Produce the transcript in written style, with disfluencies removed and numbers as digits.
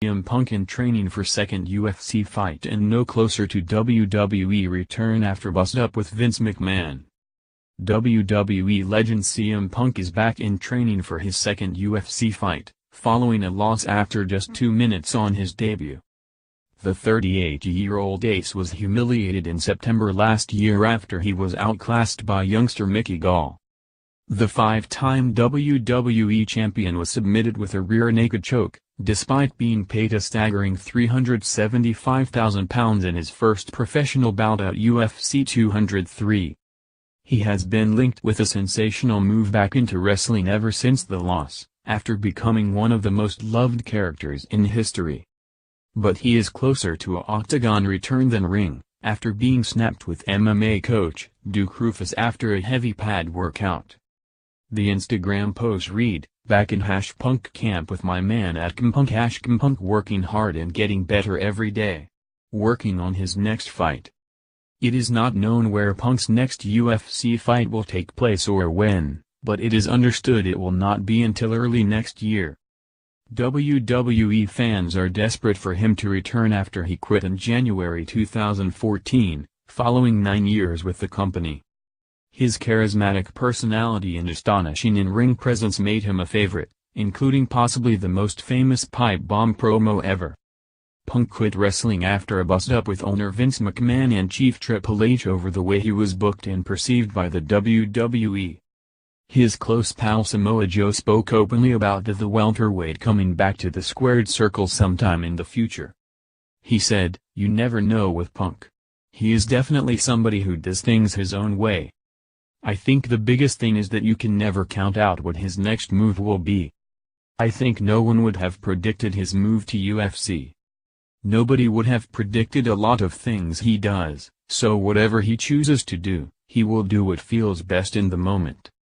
CM Punk in training for second UFC fight and no closer to WWE return after bust-up with Vince McMahon. WWE legend CM Punk is back in training for his second UFC fight, following a loss after just 2 minutes on his debut. The 38-year-old ace was humiliated in September last year after he was outclassed by youngster Mickey Gall. The 5-time WWE champion was submitted with a rear naked choke, despite being paid a staggering £375,000 in his first professional bout at UFC 203. He has been linked with a sensational move back into wrestling ever since the loss, after becoming one of the most loved characters in history. But he is closer to an octagon return than ring, after being snapped with MMA coach Duke Rufus after a heavy pad workout. The Instagram post read, "Back in #Punk camp with my man at @Punk working hard and getting better every day. Working on his next fight." It is not known where Punk's next UFC fight will take place or when, but it is understood it will not be until early next year. WWE fans are desperate for him to return after he quit in January 2014, following 9 years with the company. His charismatic personality and astonishing in-ring presence made him a favorite, including possibly the most famous pipe bomb promo ever. Punk quit wrestling after a bust-up with owner Vince McMahon and Chief Triple H over the way he was booked and perceived by the WWE. His close pal Samoa Joe spoke openly about the welterweight coming back to the squared circle sometime in the future. He said, "You never know with Punk. He is definitely somebody who does things his own way. I think the biggest thing is that you can never count out what his next move will be. I think no one would have predicted his move to UFC. Nobody would have predicted a lot of things he does, so whatever he chooses to do, he will do what feels best in the moment."